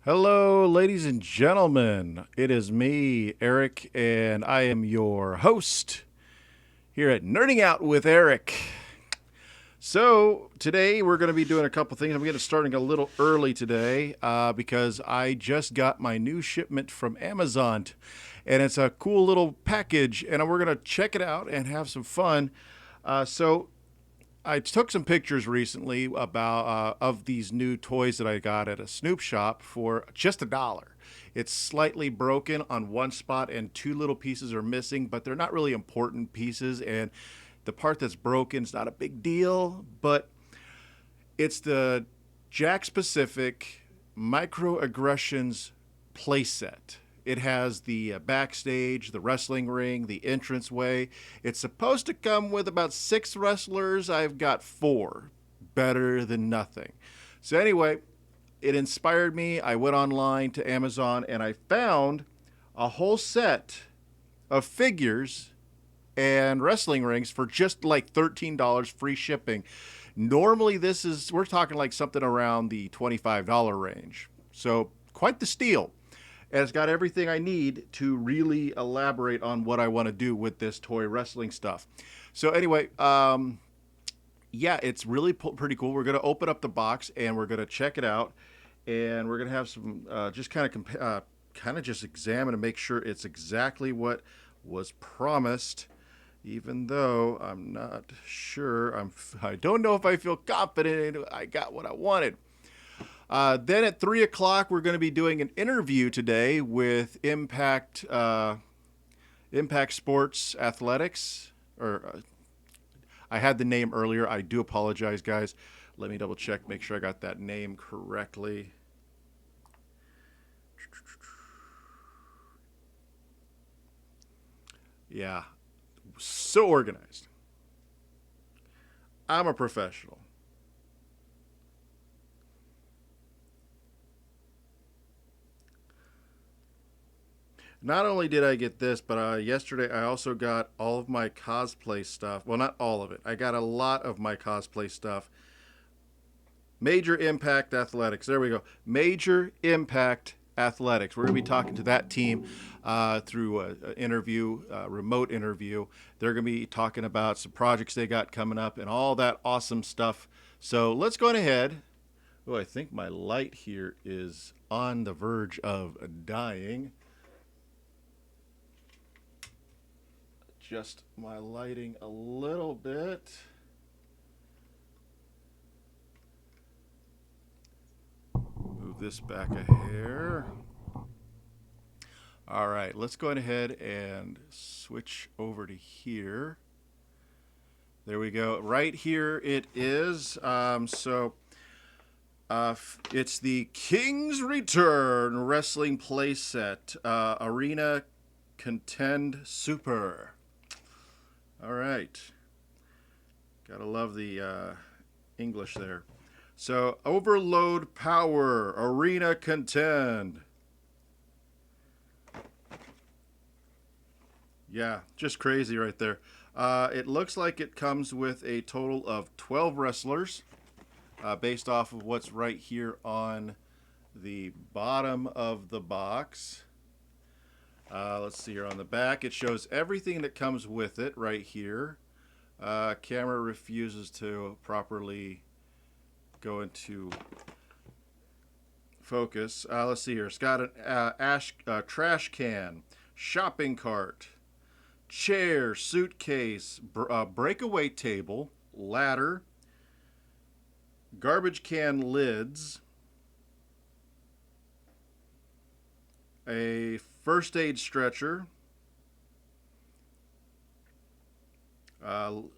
Hello, ladies and gentlemen. It is me, Eric, and I am your host here at Nerding Out with Eric. So, today we're going to be doing a couple things. I'm going to starting a little early today because I just got my new shipment from Amazon, and it's a cool little package, and we're going to check it out and have some fun. So, I took some pictures recently about of these new toys that I got at a Snoop shop for just $1. It's slightly broken on one spot and two little pieces are missing, but they're not really important pieces. And the part that's broken is not a big deal, but it's the Jack Specific Microaggressions playset. It has the backstage, the wrestling ring, the entranceway. It's supposed to come with about 6 wrestlers. I've got 4. Better than nothing. So, anyway, it inspired me. I went online to Amazon and I found a whole set of figures and wrestling rings for just like $13 free shipping. Normally, we're talking like something around the $25 range. So, quite the steal. And it's got everything I need to really elaborate on what I want to do with this toy wrestling stuff. So, anyway, yeah, it's really pretty cool. We're going to open up the box and we're going to check it out. And we're going to have some just kind of just examine and make sure it's exactly what was promised, even though I'm not sure. I don't know if I feel confident I got what I wanted. Then at 3 o'clock, we're going to be doing an interview today with Impact Sports Athletics. I had the name earlier. I do apologize, guys. Let me double check, make sure I got that name correctly. Yeah, so organized. I'm a professional. Not only did I get this, but yesterday I also got all of my cosplay stuff. Well, not all of it. I got a lot of my cosplay stuff. Major Impact Athletics. There we go. Major Impact Athletics. We're going to be talking to that team through an interview, remote interview. They're going to be talking about some projects they got coming up and all that awesome stuff. So let's go ahead. Oh, I think my light here is on the verge of dying. Adjust my lighting a little bit. Move this back a hair. All right, let's go ahead and switch over to here. There we go. Right here it is. It's the King's Return Wrestling Playset Arena Contend Super. All right. Gotta love the English there. So, Overload Power Arena Contend. Yeah, just crazy right there. It looks like it comes with a total of 12 wrestlers based off of what's right here on the bottom of the box. Let's see here on the back. It shows everything that comes with it right here. Camera refuses to properly go into focus. Let's see here. It's got an trash can, shopping cart, chair, suitcase, breakaway table, ladder, garbage can lids, a first aid stretcher,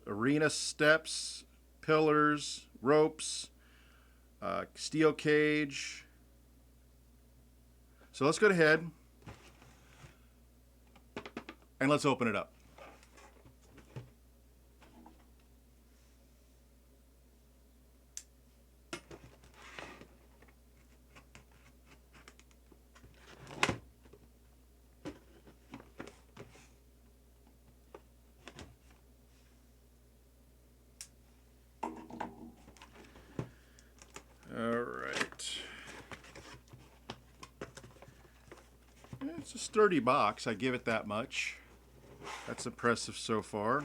arena steps, pillars, ropes, steel cage. So let's go ahead and let's open it up. All right. It's a sturdy box, I give it that much. That's impressive so far.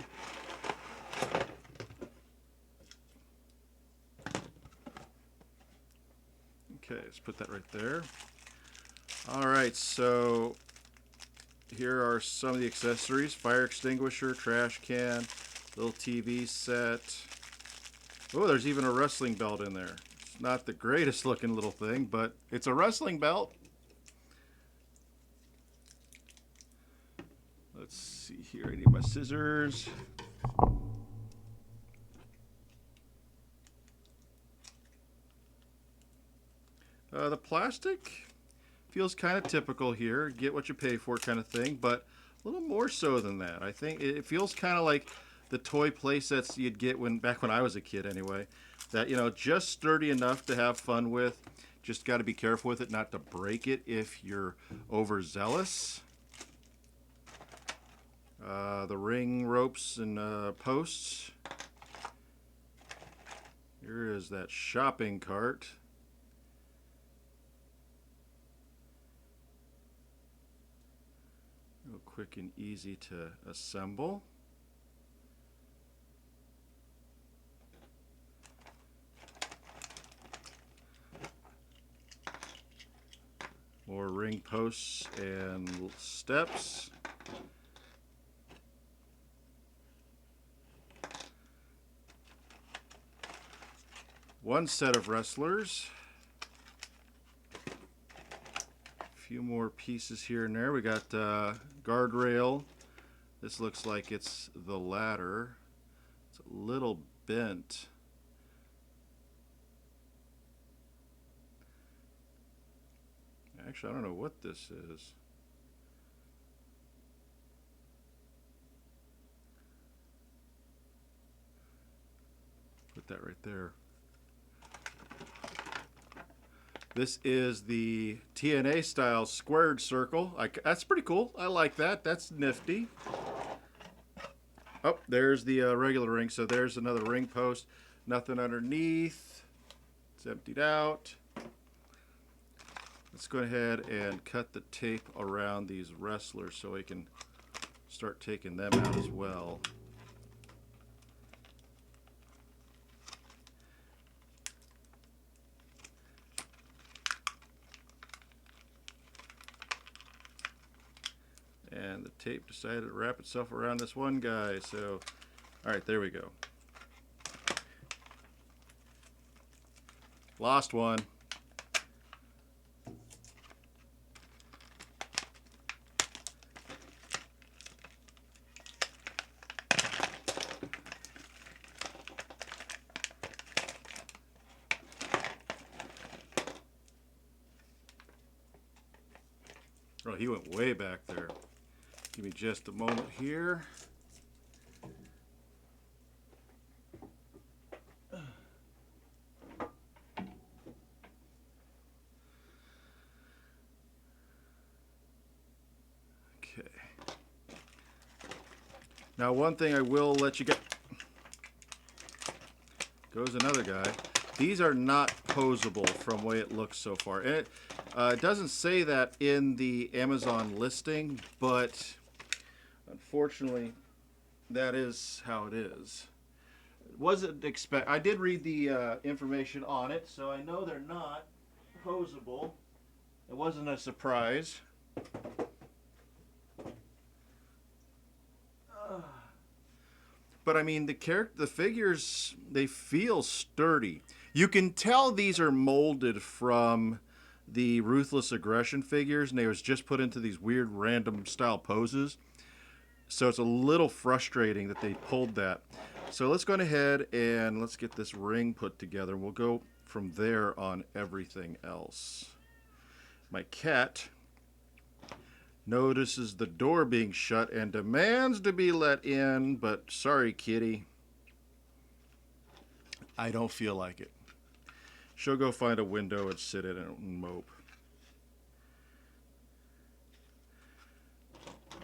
Okay, let's put that right there. All right, so here are some of the accessories: fire extinguisher, trash can, little TV set. Oh, there's even a wrestling belt in there. It's not the greatest looking little thing, but it's a wrestling belt. Let's see here. I need my scissors. The plastic feels kind of typical here. Get what you pay for kind of thing, but a little more so than that. I think it feels kind of like the toy play sets you'd get back when I was a kid anyway. That, just sturdy enough to have fun with. Just got to be careful with it not to break it if you're overzealous. The ring ropes and posts. Here is that shopping cart. Real quick and easy to assemble. More ring posts and steps. One set of wrestlers. A few more pieces here and there. We got guardrail. This looks like it's the ladder. It's a little bent. Actually, I don't know what this is. Put that right there. This is the TNA style squared circle. That's pretty cool. I like that. That's nifty. Oh, there's the regular ring. So there's another ring post. Nothing underneath. It's emptied out. Let's go ahead and cut the tape around these wrestlers so we can start taking them out as well. And the tape decided to wrap itself around this one guy. So, all right, there we go. Lost one. Oh, he went way back there. Give me just a moment here. Okay. Now, one thing I will let you get. Goes another guy. These are not posable from the way it looks so far. And it doesn't say that in the Amazon listing, but unfortunately, that is how it is. Wasn't expect. I did read the information on it, so I know they're not posable. It wasn't a surprise. But I mean, the figures, they feel sturdy. You can tell these are molded from the Ruthless Aggression figures, and they was just put into these weird random style poses. So it's a little frustrating that they pulled that. So let's go ahead and let's get this ring put together. We'll go from there on everything else. My cat notices the door being shut and demands to be let in, but sorry, kitty. I don't feel like it. She'll go find a window and sit in it and mope.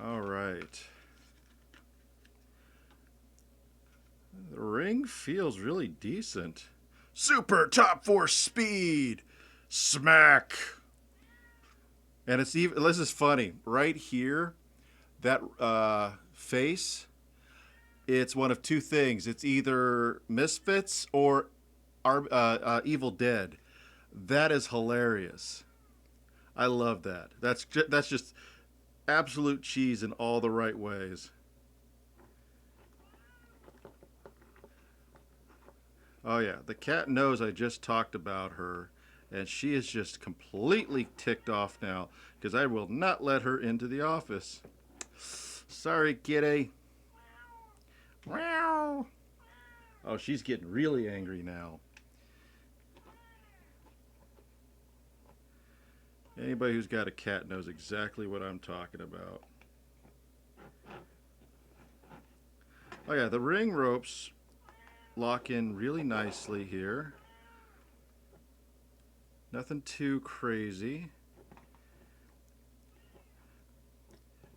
All right. The ring feels really decent. Super Top Force Speed! Smack! And it's even, this is funny, right here, that face, it's one of two things. It's either Misfits or Evil Dead. That is hilarious. I love that. That's just absolute cheese in all the right ways. Oh yeah, the cat knows I just talked about her, and she is just completely ticked off now because I will not let her into the office. Sorry, kitty. Meow. Oh, she's getting really angry now. Anybody who's got a cat knows exactly what I'm talking about. Oh yeah, the ring ropes lock in really nicely here. Nothing too crazy.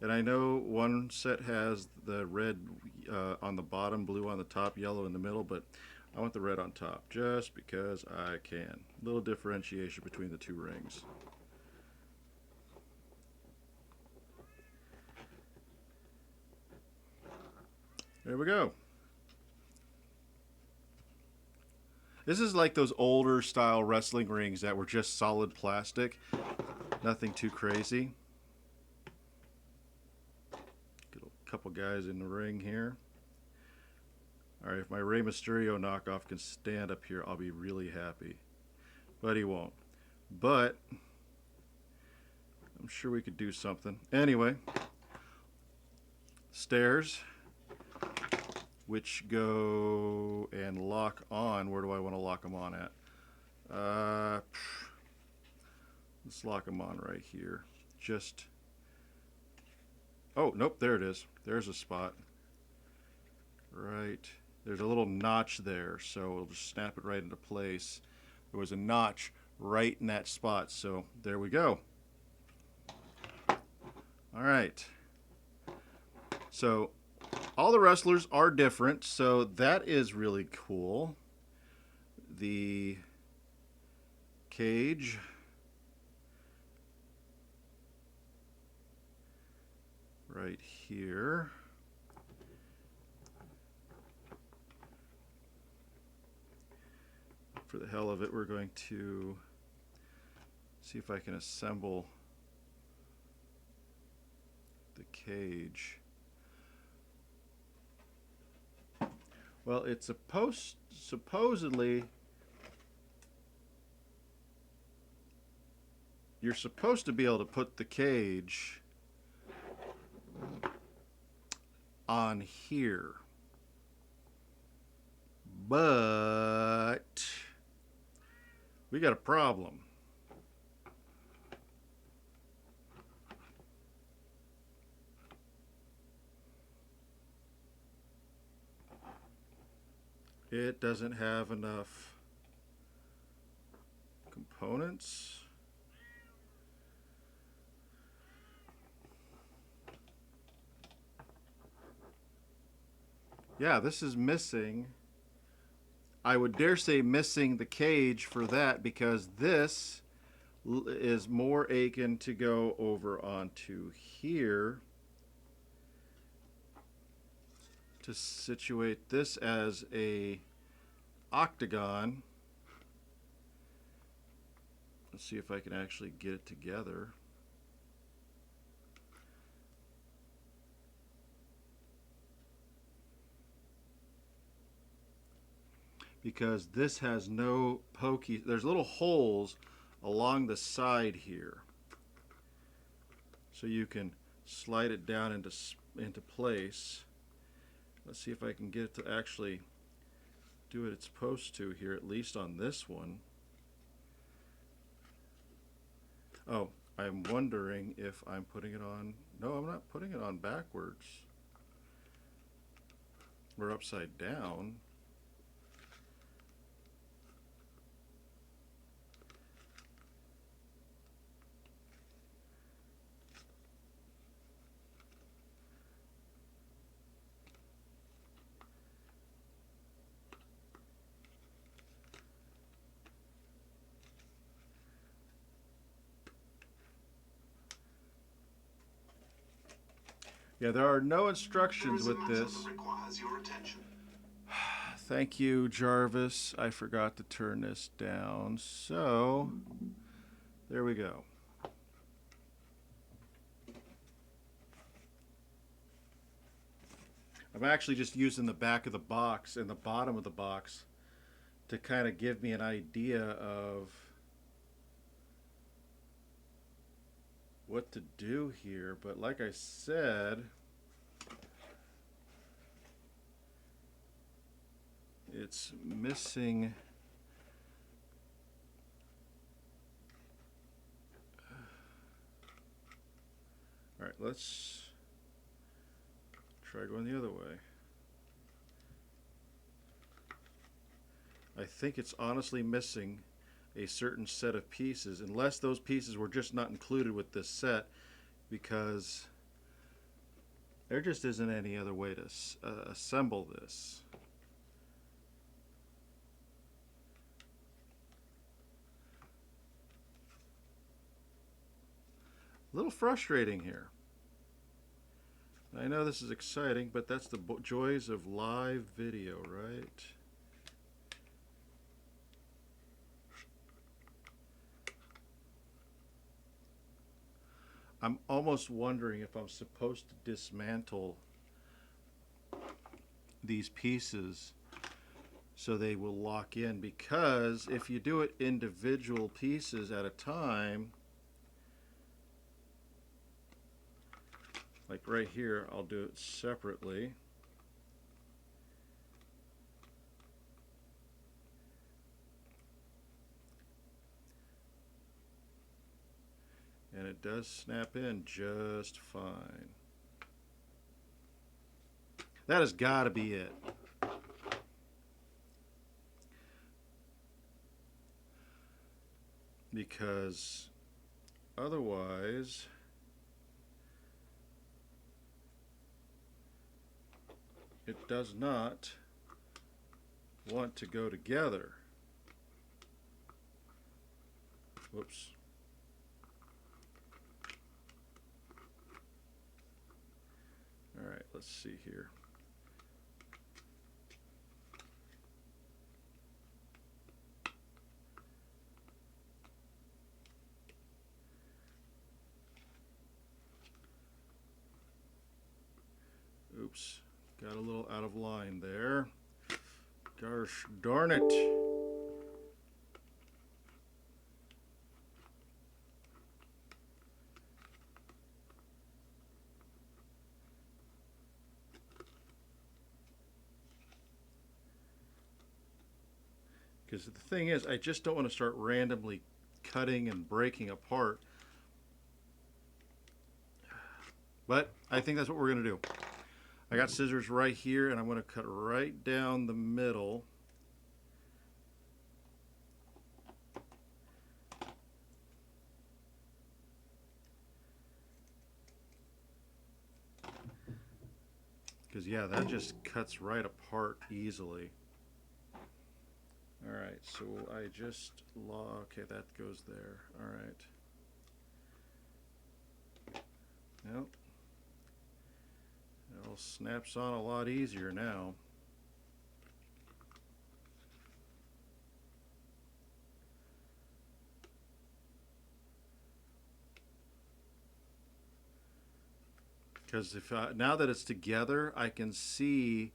And I know one set has the red on the bottom, blue on the top, yellow in the middle, but I want the red on top just because I can. A little differentiation between the two rings. There we go. This is like those older style wrestling rings that were just solid plastic. Nothing too crazy. Get a couple guys in the ring here. Alright, if my Rey Mysterio knockoff can stand up here, I'll be really happy. But he won't. But I'm sure we could do something. Anyway, stairs, which go and lock on. Where do I want to lock them on at? Let's lock them on right here. Just, oh, nope, there it is. There's a spot. Right. There's a little notch there, so we'll just snap it right into place. There was a notch right in that spot, so there we go. All right. So all the wrestlers are different, so that is really cool. The cage. Right here. For the hell of it, we're going to see if I can assemble the cage. Well, it's supposedly you're supposed to be able to put the cage on here, but we got a problem. It doesn't have enough components. Yeah, this is missing. I would dare say missing the cage for that because this is more aching to go over onto here to situate this as a octagon. Let's see if I can actually get it together. Because this has no pokey. There's little holes along the side here, so you can slide it down into place. Let's see if I can get it to actually do what it's supposed to here, at least on this one. Oh, I'm wondering if I'm putting it on. No, I'm not putting it on backwards. We're upside down. Yeah, there are no instructions with this. Thank you, Jarvis. I forgot to turn this down. So, there we go. I'm actually just using the back of the box and the bottom of the box to kind of give me an idea of what to do here. But like I said, it's missing. All right, let's try going the other way. I think it's honestly missing a certain set of pieces, unless those pieces were just not included with this set, because there just isn't any other way to assemble this. A little frustrating here. I know this is exciting, but that's the joys of live video, right? I'm almost wondering if I'm supposed to dismantle these pieces so they will lock in, because if you do it individual pieces at a time, like right here, I'll do it separately. And it does snap in just fine. That has got to be it. Because otherwise, it does not want to go together. Whoops. All right, let's see here. Oops, got a little out of line there. Gosh darn it. Because the thing is, I just don't want to start randomly cutting and breaking apart. But I think that's what we're going to do. I got scissors right here, and I'm going to cut right down the middle. Because, yeah, that just cuts right apart easily. All right, so I just okay, that goes there. All right. Nope. It all snaps on a lot easier now. Because if now that it's together, I can see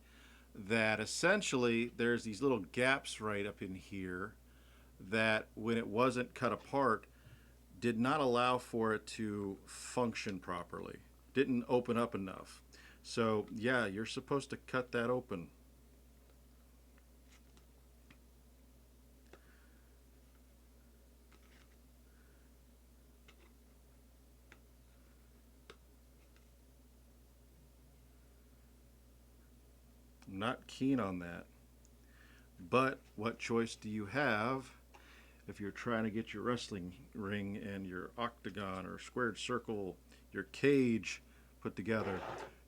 that essentially there's these little gaps right up in here that when it wasn't cut apart did not allow for it to function properly. Didn't open up enough. So yeah, you're supposed to cut that open. I'm not keen on that. But what choice do you have if you're trying to get your wrestling ring and your octagon or squared circle, your cage put together,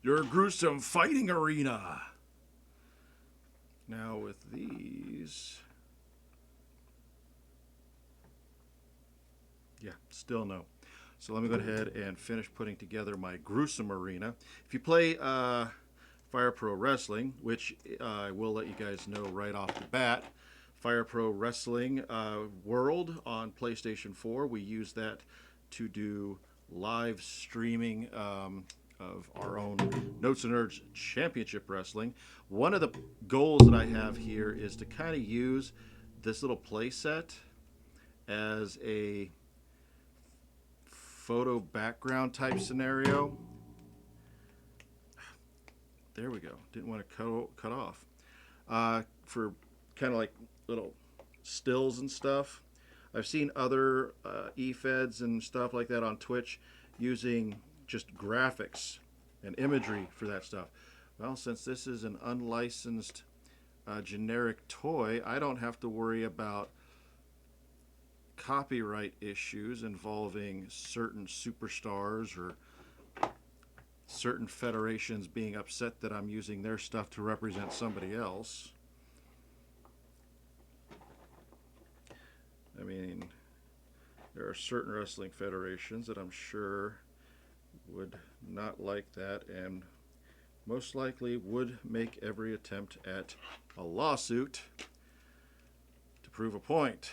your gruesome fighting arena? Now with these, yeah, still no. So let me go ahead and finish putting together my gruesome arena. If you play Fire Pro Wrestling, which I will let you guys know right off the bat, Fire Pro Wrestling World on PlayStation 4, we use that to do live streaming of our own Notes and Nerds Championship Wrestling. One of the goals that I have here is to kind of use this little playset as a photo background type scenario. There we go. Didn't want to cut off. For kind of like little stills and stuff. I've seen other e-feds and stuff like that on Twitch using just graphics and imagery for that stuff. Well, since this is an unlicensed generic toy, I don't have to worry about copyright issues involving certain superstars or certain federations being upset that I'm using their stuff to represent somebody else. I mean, there are certain wrestling federations that I'm sure would not like that and most likely would make every attempt at a lawsuit to prove a point,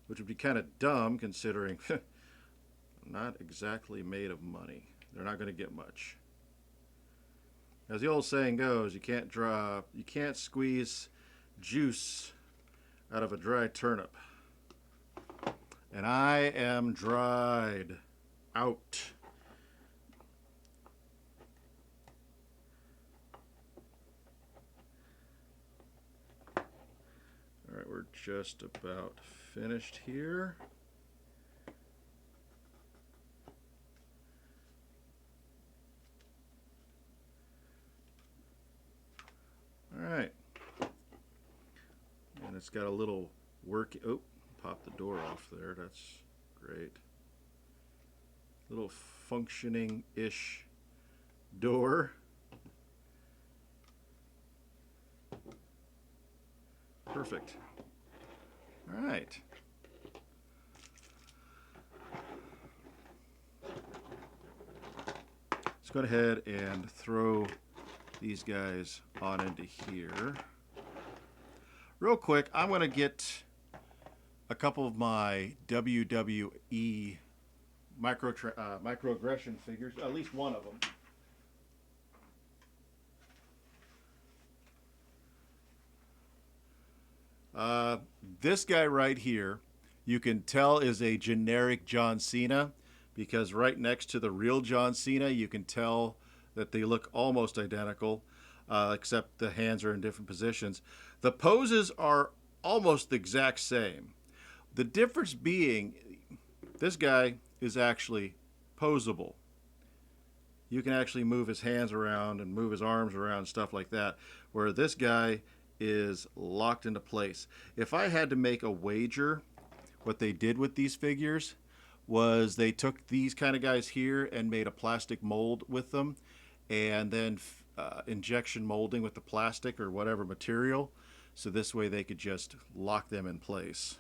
which would be kind of dumb considering I'm not exactly made of money. They're not going to get much. As the old saying goes, you can't squeeze juice out of a dry turnip. And I am dried out. All right, we're just about finished here. All right. And it's got a little oh, pop the door off there. That's great. Little functioning-ish door. Perfect. All right. Let's go ahead and throw these guys on into here. Real quick, I'm going to get a couple of my WWE microaggression figures, at least one of them. This guy right here, you can tell is a generic John Cena because right next to the real John Cena, you can tell that they look almost identical, except the hands are in different positions. The poses are almost the exact same. The difference being, this guy is actually posable. You can actually move his hands around and move his arms around and stuff like that, where this guy is locked into place. If I had to make a wager, what they did with these figures was they took these kind of guys here and made a plastic mold with them and then injection molding with the plastic or whatever material, so this way they could just lock them in place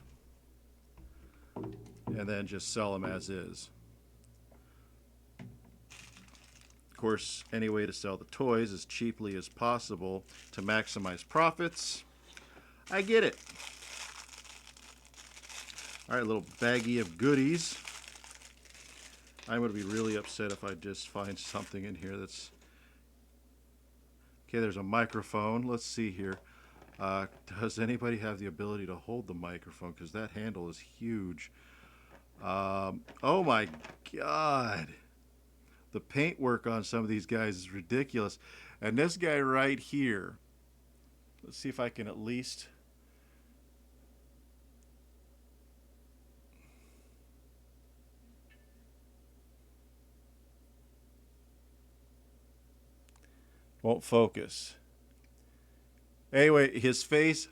and then just sell them as is. Of course, any way to sell the toys as cheaply as possible to maximize profits. I get it. All right, a little baggie of goodies. I'm going to be really upset if I just find something in here that's... Okay, there's a microphone. Let's see here. Does anybody have the ability to hold the microphone? Because that handle is huge. Oh my God. The paintwork on some of these guys is ridiculous. And this guy right here, let's see if I can at least... Won't focus. Anyway, his face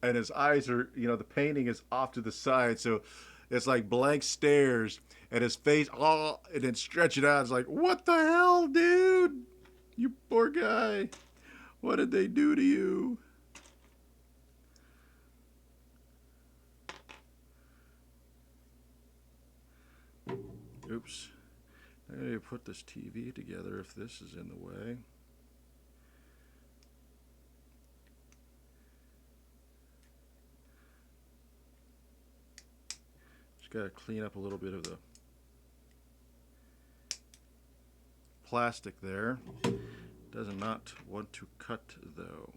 and his eyes are, the painting is off to the side, so it's like blank stares, and his face, and then stretch it out. It's like, what the hell, dude? You poor guy. What did they do to you? Oops. I need to put this TV together if this is in the way. Just got to clean up a little bit of the plastic there. Does not want to cut though.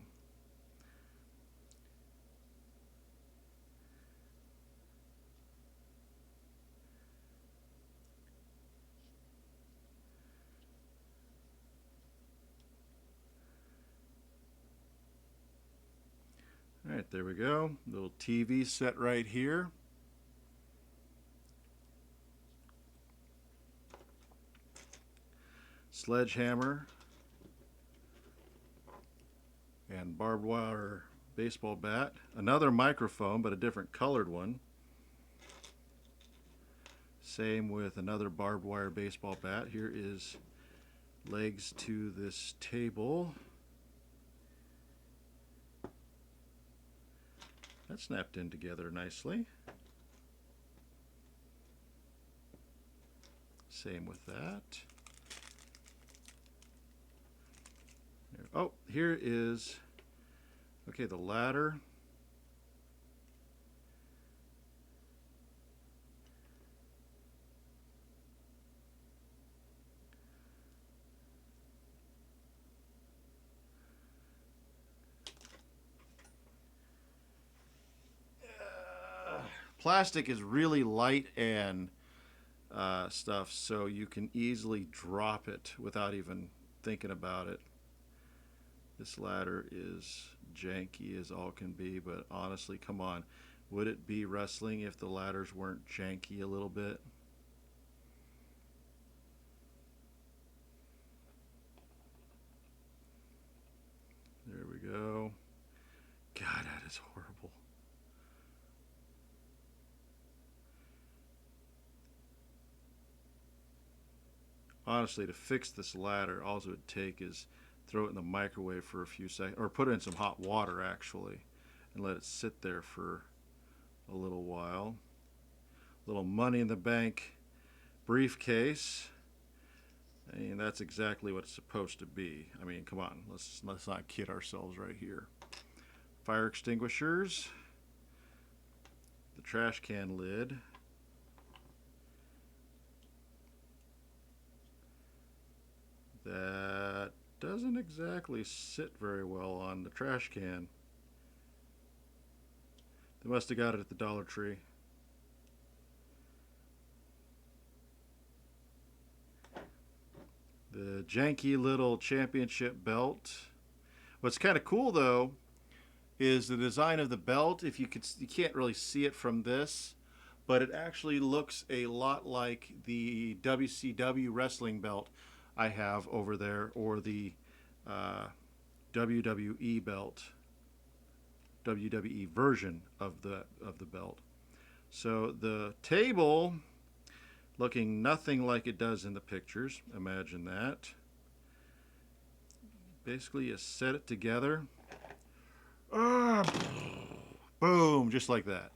Alright, there we go. Little TV set right here. Sledgehammer and barbed wire baseball bat. Another microphone, but a different colored one. Same with another barbed wire baseball bat. Here is legs to this table. That snapped in together nicely. Same with that. Oh, here is, okay, the ladder. Plastic is really light and stuff, so you can easily drop it without even thinking about it. This ladder is janky as all can be, but honestly, come on. Would it be wrestling if the ladders weren't janky a little bit? There we go. God, that is horrible. Honestly, to fix this ladder, all it would take is throw it in the microwave for a few seconds, or put it in some hot water actually, and let it sit there for a little while. Little money in the bank briefcase. I mean, that's exactly what it's supposed to be. I mean, come on, let's not kid ourselves right here. Fire extinguishers, the trash can lid, that doesn't exactly sit very well on the trash can. They must have got it at the Dollar Tree. The janky little championship belt. What's kind of cool though is the design of the belt. If you can't really see it from this, but it actually looks a lot like the WCW wrestling belt I have over there, or the WWE belt, WWE version of the belt. So the table looking nothing like it does in the pictures. Imagine that. Basically, you set it together. Boom, just like that.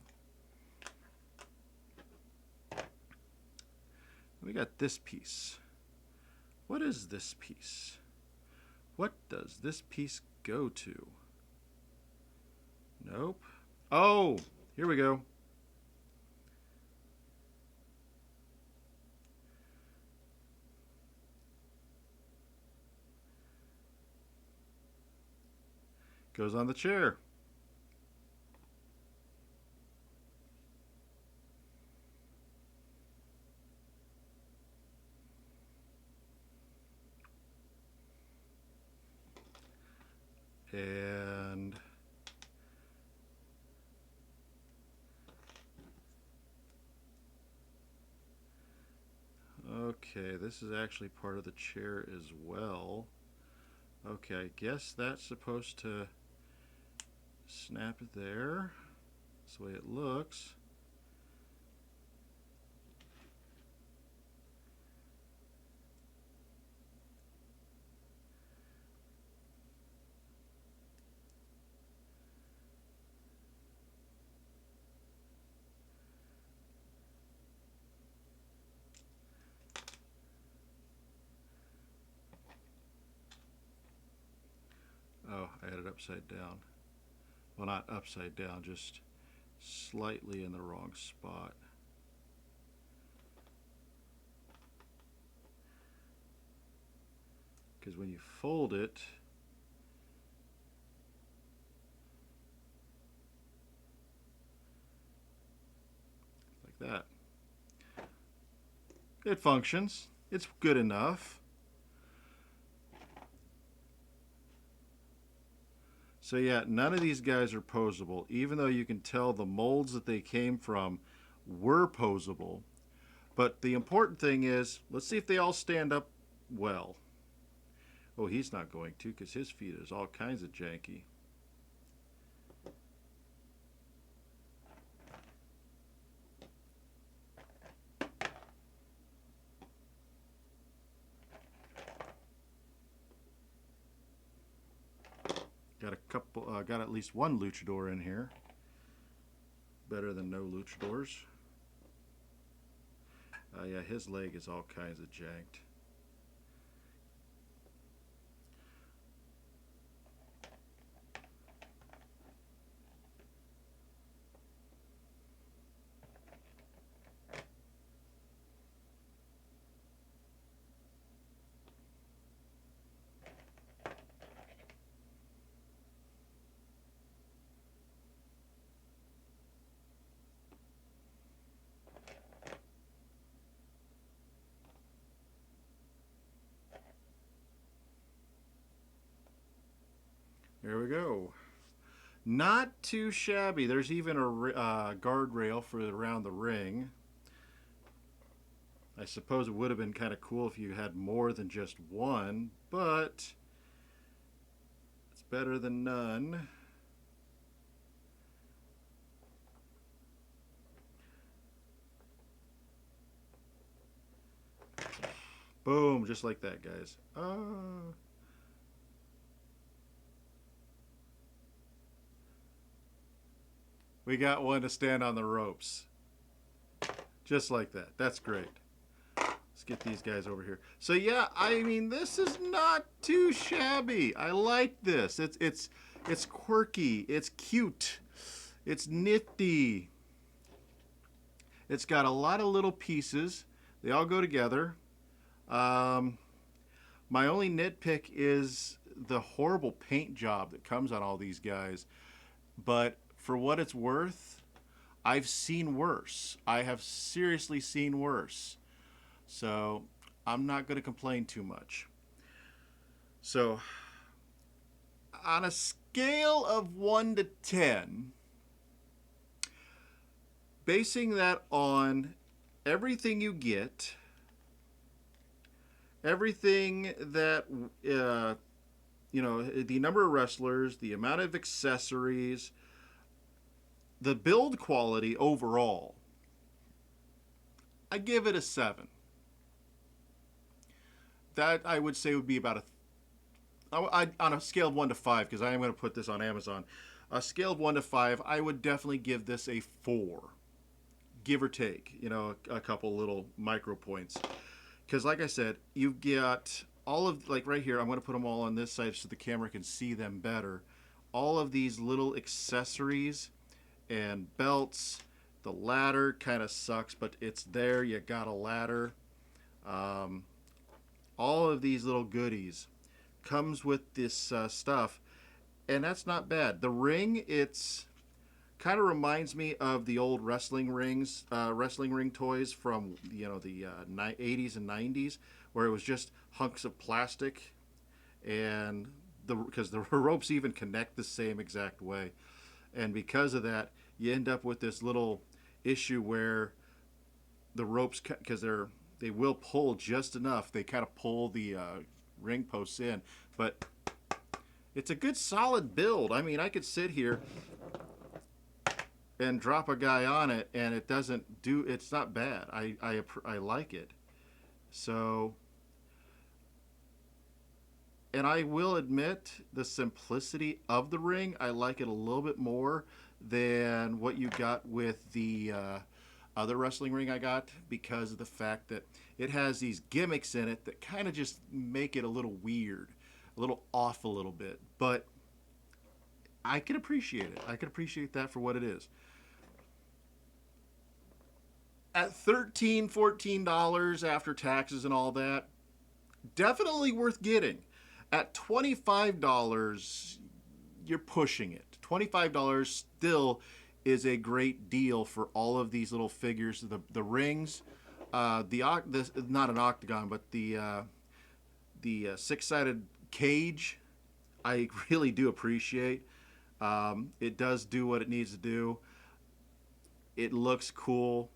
We got this piece. What is this piece? What does this piece go to? Nope. Oh, here we go. Goes on the chair. And okay, this is actually part of the chair as well. Okay, I guess that's supposed to snap it there. That's the way it looks. upside down. Well, not upside down, just slightly in the wrong spot. Because when you fold it, like that, it functions. It's good enough. So yeah, none of these guys are posable, even though you can tell the molds that they came from were posable. But the important thing is, let's see if they all stand up well. Oh, he's not going to, because his feet is all kinds of janky. Got a couple, got at least one luchador in here. Better than no luchadors. Yeah, his leg is all kinds of janked. There we go. Not too shabby. There's even a guardrail for around the ring. I suppose it would have been kind of cool if you had more than just one, but it's better than none. Boom, just like that, guys. We got one to stand on the ropes. Just like that. That's great. Let's get these guys over here. So yeah, I mean, this is not too shabby. I like this. It's quirky. It's cute. It's nifty. It's got a lot of little pieces. They all go together. My only nitpick is the horrible paint job that comes on all these guys. But for what it's worth, I've seen worse. I have seriously seen worse. So I'm not going to complain too much. So on a scale of 1 to 10, basing that on everything you get, everything that, the number of wrestlers, the amount of accessories, the build quality overall, I give it a 7. That I would say would be about on a scale of 1 to 5, because I am going to put this on Amazon. A scale of 1 to 5, I would definitely give this a 4, give or take, a couple little micro points. Because like I said, you've got all of, like right here, I'm going to put them all on this side so the camera can see them better. All of these little accessories and belts. The ladder kind of sucks, but it's there. You got a ladder. All of these little goodies comes with this stuff, and that's not bad. The ring, it's kind of reminds me of the old wrestling rings, wrestling ring toys from the 80s and 90s, where it was just hunks of plastic, and because the ropes even connect the same exact way, and because of that, you end up with this little issue where the ropes, because they will pull just enough, they kind of pull the ring posts in, but it's a good solid build. I mean, I could sit here and drop a guy on it, and it doesn't do. It's not bad. I like it. So, and I will admit the simplicity of the ring. I like it a little bit more than what you got with the other wrestling ring I got, because of the fact that it has these gimmicks in it that kind of just make it a little weird, a little off a little bit. But I can appreciate it. I can appreciate that for what it is. At $13, $14 after taxes and all that, definitely worth getting. At $25, you're pushing it. $25 still is a great deal for all of these little figures. The rings, the not an octagon, but the six-sided cage, I really do appreciate. It does do what it needs to do. It looks cool.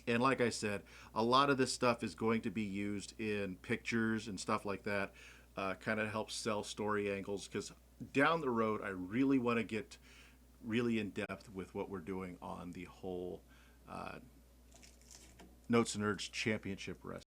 And like I said, a lot of this stuff is going to be used in pictures and stuff like that. Kind of helps sell story angles because down the road, I really want to get really in depth with what we're doing on the whole Notes and Nerds Championship Wrestling.